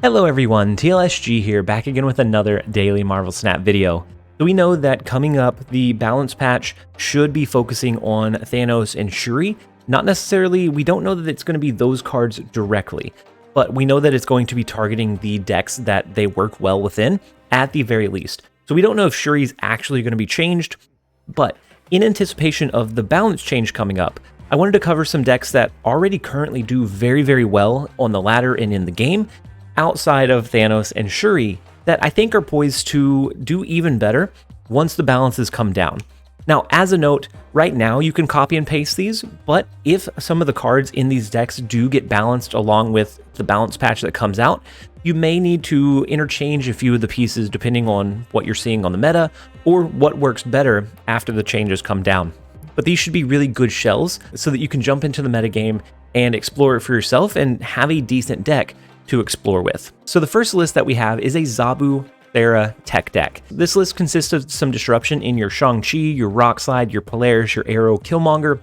Hello everyone, TLSG here, back again with another daily Marvel Snap video. So we know that coming up, the balance patch should be focusing on Thanos and Shuri. Not necessarily, we don't know that it's going to be those cards directly, but we know that it's going to be targeting the decks that they work well within, at the very least. So we don't know if Shuri's actually going to be changed, but in anticipation of the balance change coming up, I wanted to cover some decks that already currently do very well on the ladder and in the game, outside of Thanos and Shuri, that I think are poised to do even better once the balances come down. Now, as a note, right now you can copy and paste these, but if some of the cards in these decks do get balanced along with the balance patch that comes out, you may need to interchange a few of the pieces depending on what you're seeing on the meta or what works better after the changes come down. But these should be really good shells so that you can jump into the metagame and explore it for yourself and have a decent deck to explore with. So the first list that we have is a Zabu Sera Tech deck. This list consists of some disruption in your Shang-Chi, your Rockslide, your Polaris, your Arrow, Killmonger.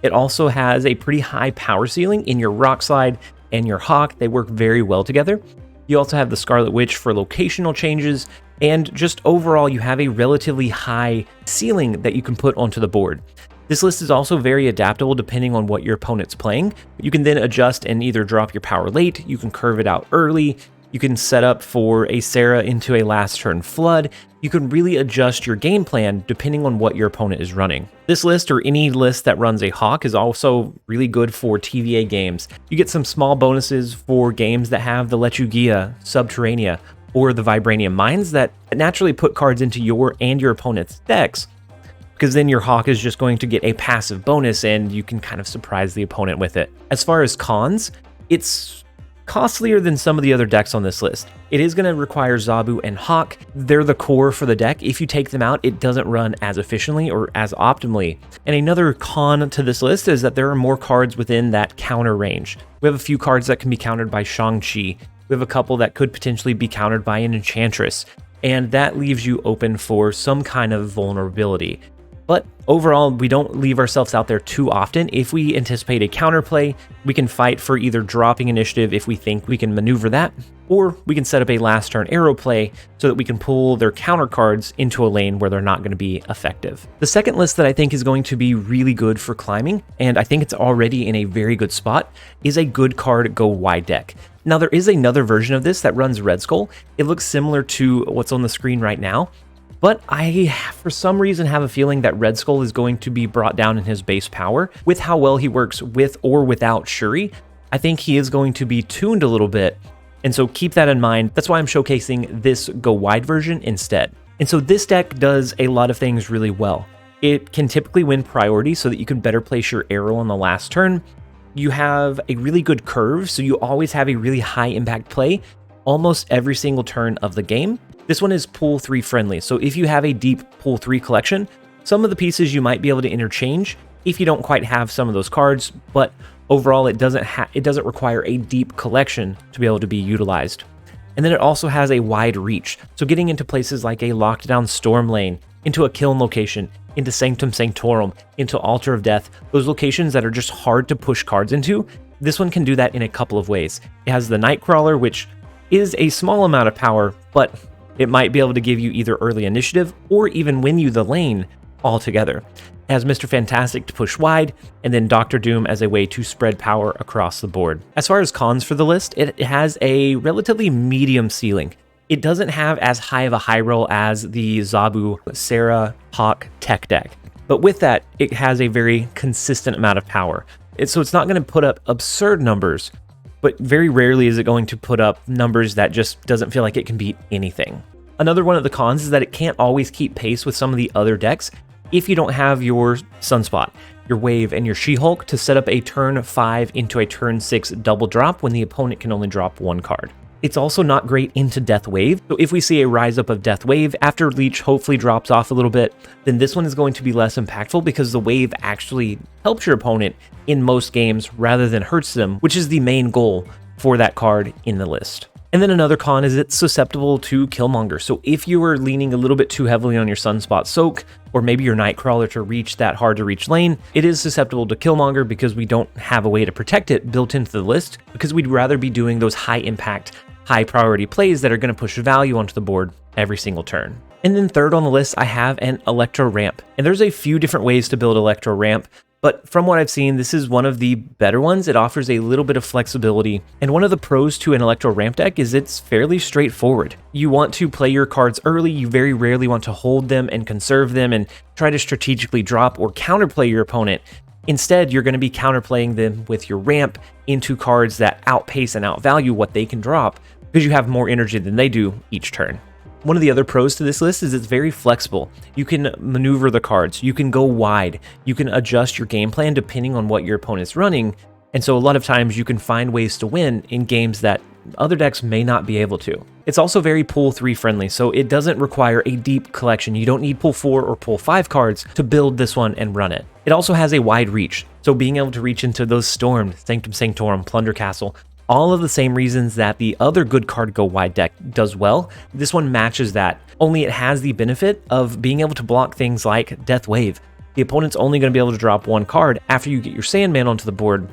It also has a pretty high power ceiling in your Rockslide and your Hawk. They work very well together. You also have the Scarlet Witch for locational changes, and just overall you have a relatively high ceiling that you can put onto the board. This list is also very adaptable depending on what your opponent's playing. You can then adjust and either drop your power late, you can curve it out early, you can set up for a Sera into a last turn flood. You can really adjust your game plan depending on what your opponent is running. This list, or any list that runs a Hawk, is also really good for TVA games. You get some small bonuses for games that have the Lechugia, Subterranea, or the Vibranium Mines that naturally put cards into your and your opponent's decks, because then your Hawk is just going to get a passive bonus and you can kind of surprise the opponent with it. As far as cons, it's costlier than some of the other decks on this list. It is going to require Zabu and Hawk. They're the core for the deck. If you take them out, it doesn't run as efficiently or as optimally. And another con to this list is that there are more cards within that counter range. We have a few cards that can be countered by Shang-Chi. We have a couple that could potentially be countered by an Enchantress, and that leaves you open for some kind of vulnerability. But overall, we don't leave ourselves out there too often. If we anticipate a counterplay, we can fight for either dropping initiative if we think we can maneuver that, or we can set up a last turn arrow play so that we can pull their counter cards into a lane where they're not going to be effective. The second list that I think is going to be really good for climbing, and I think it's already in a very good spot, is a good card go wide deck. Now, there is another version of this that runs Red Skull. It looks similar to what's on the screen right now, but I, for some reason, have a feeling that Red Skull is going to be brought down in his base power with how well he works with or without Shuri. I think he is going to be tuned a little bit, and so keep that in mind. That's why I'm showcasing this go wide version instead. And so this deck does a lot of things really well. It can typically win priority so that you can better place your arrow on the last turn. You have a really good curve, so you always have a really high impact play almost every single turn of the game. This one is pool 3 friendly, so if you have a deep pool 3 collection, some of the pieces you might be able to interchange if you don't quite have some of those cards, but overall it doesn't require a deep collection to be able to be utilized. And then it also has a wide reach, so getting into places like a lockdown storm lane, into a kiln location, into Sanctum Sanctorum, into Altar of Death, those locations that are just hard to push cards into, this one can do that in a couple of ways. It has the Nightcrawler, which is a small amount of power, but it might be able to give you either early initiative or even win you the lane altogether. It has Mr. Fantastic to push wide, and then Doctor Doom as a way to spread power across the board. As far as cons for the list, it has a relatively medium ceiling. It doesn't have as high of a high roll as the Zabu Sera Hawk Tech deck, but with that, it has a very consistent amount of power. So it's not going to put up absurd numbers, but very rarely is it going to put up numbers that just doesn't feel like it can beat anything. Another one of the cons is that it can't always keep pace with some of the other decks if you don't have your Sunspot, your Wave, and your She-Hulk to set up a turn 5 into a turn 6 double drop when the opponent can only drop one card. It's also not great into Death Wave, so if we see a rise up of Death Wave after Leech hopefully drops off a little bit, then this one is going to be less impactful because the Wave actually helps your opponent in most games rather than hurts them, which is the main goal for that card in the list. And then another con is it's susceptible to Killmonger. So if you are leaning a little bit too heavily on your Sunspot Soak, or maybe your Nightcrawler to reach that hard to reach lane, it is susceptible to Killmonger because we don't have a way to protect it built into the list, because we'd rather be doing those high impact, high priority plays that are going to push value onto the board every single turn. And then third on the list, I have an Electro Ramp. And there's a few different ways to build Electro Ramp, but from what I've seen, this is one of the better ones. It offers a little bit of flexibility, and one of the pros to an Electro Ramp deck is it's fairly straightforward. You want to play your cards early, you very rarely want to hold them and conserve them and try to strategically drop or counterplay your opponent. Instead, you're going to be counterplaying them with your ramp into cards that outpace and outvalue what they can drop, because you have more energy than they do each turn. One of the other pros to this list is it's very flexible. You can maneuver the cards, you can go wide, you can adjust your game plan depending on what your opponent's running, and so a lot of times you can find ways to win in games that other decks may not be able to. It's also very pool 3 friendly, so it doesn't require a deep collection. You don't need pool 4 or pool 5 cards to build this one and run it. It also has a wide reach, so being able to reach into those Stormed, Sanctum Sanctorum, Plunder Castle, all of the same reasons that the other good card go wide deck does well, this one matches that, only it has the benefit of being able to block things like Death Wave. The opponent's only going to be able to drop one card after you get your Sandman onto the board,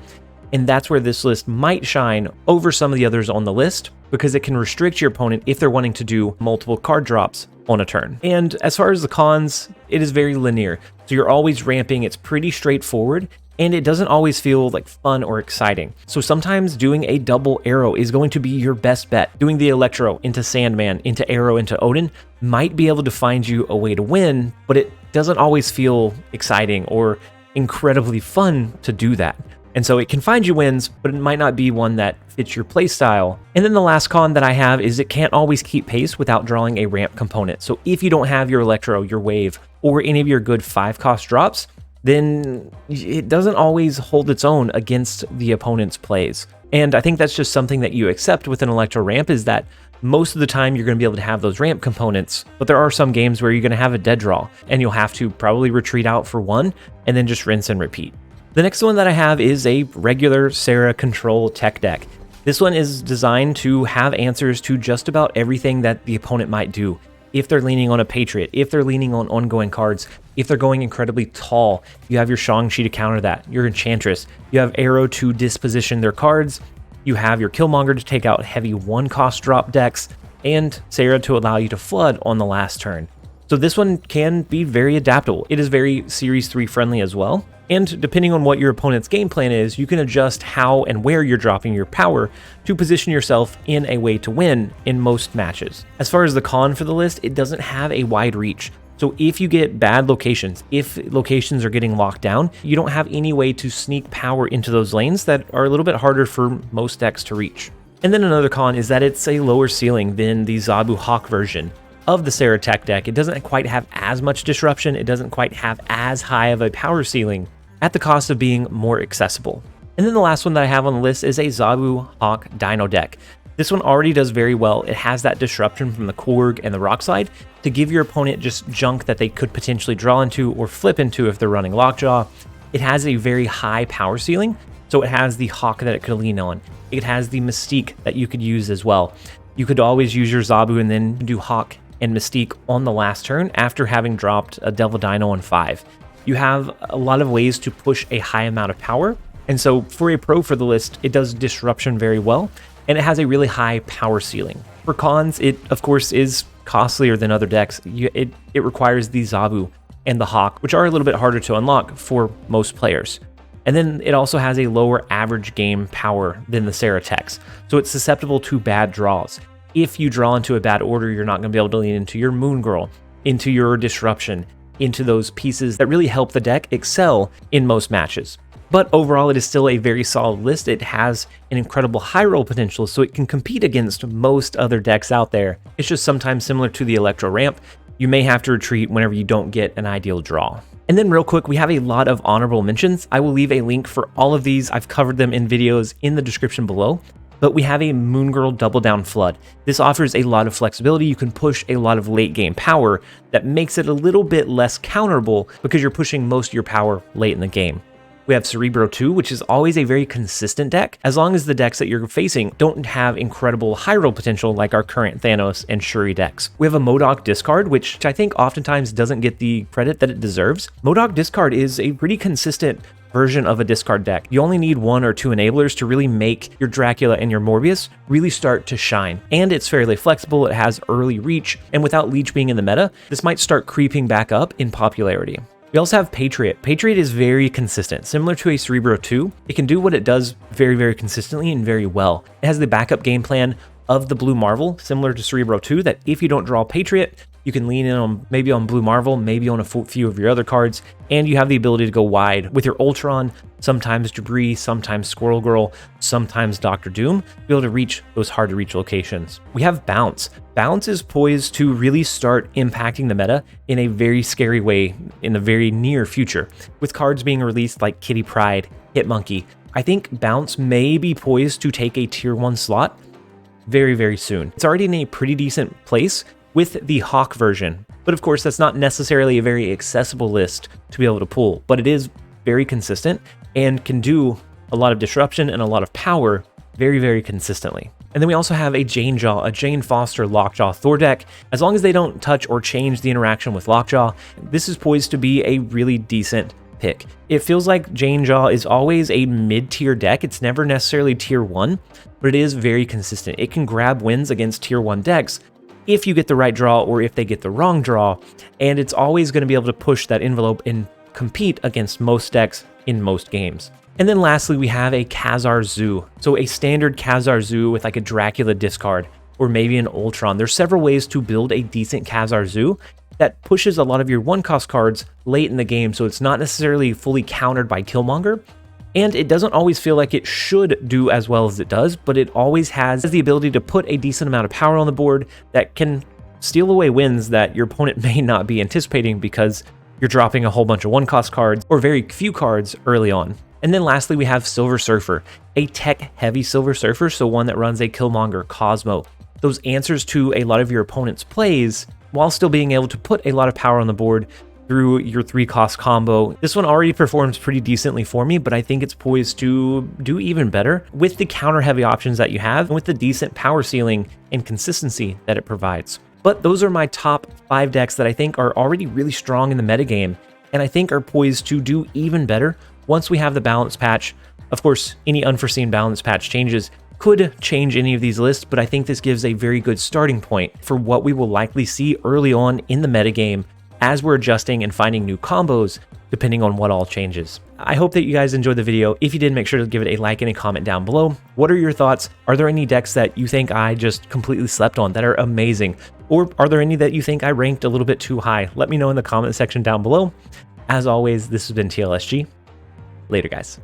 and that's where this list might shine over some of the others on the list, because it can restrict your opponent if they're wanting to do multiple card drops on a turn. And as far as the cons, it is very linear, so you're always ramping, it's pretty straightforward, and it doesn't always feel like fun or exciting. So sometimes doing a double arrow is going to be your best bet. Doing the Electro into Sandman, into Arrow, into Odin might be able to find you a way to win, but it doesn't always feel exciting or incredibly fun to do that. And so it can find you wins, but it might not be one that fits your playstyle. And then the last con that I have is it can't always keep pace without drawing a ramp component. So if you don't have your Electro, your Wave, or any of your good 5-cost drops, then it doesn't always hold its own against the opponent's plays. And I think that's just something that you accept with an Electro Ramp, is that most of the time you're going to be able to have those ramp components, but there are some games where you're going to have a dead draw, and you'll have to probably retreat out for one, and then just rinse and repeat. The next one that I have is a regular Sera Control Tech deck. This one is designed to have answers to just about everything that the opponent might do. If they're leaning on a Patriot, if they're leaning on ongoing cards, if they're going incredibly tall, you have your Shang-Chi to counter that, your Enchantress, you have Arrow to disposition their cards, you have your Killmonger to take out heavy 1-cost drop decks, and Sera to allow you to flood on the last turn. So this one can be very adaptable. It is very Series 3 friendly as well. And depending on what your opponent's game plan is, you can adjust how and where you're dropping your power to position yourself in a way to win in most matches. As far as the con for the list, it doesn't have a wide reach. So if you get bad locations, if locations are getting locked down, you don't have any way to sneak power into those lanes that are a little bit harder for most decks to reach. And then another con is that it's a lower ceiling than the Zabu Hawk version of the Sera Tech deck. It doesn't quite have as much disruption, it doesn't quite have as high of a power ceiling, at the cost of being more accessible. And then the last one that I have on the list is a Zabu Hawk Dino deck. This one already does very well. It has that disruption from the Korg and the Rock Slide to give your opponent just junk that they could potentially draw into or flip into if they're running Lockjaw. It has a very high power ceiling, so it has the Hawk that it could lean on. It has the Mystique that you could use as well. You could always use your Zabu and then do Hawk and Mystique on the last turn after having dropped a Devil Dino on 5. You have a lot of ways to push a high amount of power, and so for a pro for the list, it does disruption very well, and it has a really high power ceiling. For cons, it of course is costlier than other decks. It requires the Zabu and the Hawk, which are a little bit harder to unlock for most players. And then it also has a lower average game power than the Sera Techs, so it's susceptible to bad draws. If you draw into a bad order, you're not going to be able to lean into your Moon Girl, into your Disruption, into those pieces that really help the deck excel in most matches. But overall, it is still a very solid list. It has an incredible high roll potential, so it can compete against most other decks out there. It's just sometimes similar to the Electro Ramp. You may have to retreat whenever you don't get an ideal draw. And then real quick, we have a lot of honorable mentions. I will leave a link for all of these. I've covered them in videos in the description below. But we have a Moon Girl Double Down Flood. This offers a lot of flexibility. You can push a lot of late game power that makes it a little bit less counterable because you're pushing most of your power late in the game. We have Cerebro 2, which is always a very consistent deck, as long as the decks that you're facing don't have incredible high roll potential like our current Thanos and Shuri decks. We have a Modok Discard, which I think oftentimes doesn't get the credit that it deserves. Modok Discard is a pretty consistent version of a discard deck. You only need 1 or 2 enablers to really make your Dracula and your Morbius really start to shine. And it's fairly flexible, it has early reach, and without Leech being in the meta, this might start creeping back up in popularity. We also have Patriot. Patriot is very consistent, similar to a Cerebro 2. It can do what it does very, very consistently and very well. It has the backup game plan of the Blue Marvel, similar to Cerebro 2, that if you don't draw Patriot, you can lean in on maybe on Blue Marvel, maybe on a few of your other cards, and you have the ability to go wide with your Ultron, sometimes Debris, sometimes Squirrel Girl, sometimes Doctor Doom, to be able to reach those hard to reach locations. We have Bounce. Bounce is poised to really start impacting the meta in a very scary way in the very near future, with cards being released like Kitty Pryde, Hitmonkey. I think Bounce may be poised to take a tier 1 slot very, very soon. It's already in a pretty decent place with the Hawk version, but of course that's not necessarily a very accessible list to be able to pull, but it is very consistent and can do a lot of disruption and a lot of power very, very consistently. And then we also have a Jane Jaw, a Jane Foster Lockjaw Thor deck. As long as they don't touch or change the interaction with Lockjaw, this is poised to be a really decent pick. It feels like Jane Jaw is always a mid-tier deck. It's never necessarily tier 1, but it is very consistent. It can grab wins against tier 1 decks if you get the right draw or if they get the wrong draw, and it's always going to be able to push that envelope and compete against most decks in most games. And then lastly, we have a Kazar Zoo. So a standard Kazar Zoo with like a Dracula discard or maybe an Ultron. There's several ways to build a decent Kazar Zoo that pushes a lot of your 1-cost cards late in the game, so it's not necessarily fully countered by Killmonger. And it doesn't always feel like it should do as well as it does, but it always has the ability to put a decent amount of power on the board that can steal away wins that your opponent may not be anticipating because you're dropping a whole bunch of 1-cost cards or very few cards early on. And then lastly, we have Silver Surfer, a tech-heavy Silver Surfer, so one that runs a Killmonger Cosmo. Those answers to a lot of your opponent's plays while still being able to put a lot of power on the board through your 3-cost combo. This one already performs pretty decently for me, but I think it's poised to do even better with the counter-heavy options that you have and with the decent power ceiling and consistency that it provides. But those are my top 5 decks that I think are already really strong in the metagame, and I think are poised to do even better once we have the balance patch. Of course, any unforeseen balance patch changes could change any of these lists, but I think this gives a very good starting point for what we will likely see early on in the metagame as we're adjusting and finding new combos depending on what all changes. I hope that you guys enjoyed the video. If you did, make sure to give it a like and a comment down below. What are your thoughts? Are there any decks that you think I just completely slept on that are amazing? Or are there any that you think I ranked a little bit too high? Let me know in the comment section down below. As always, this has been TLSG. Later, guys.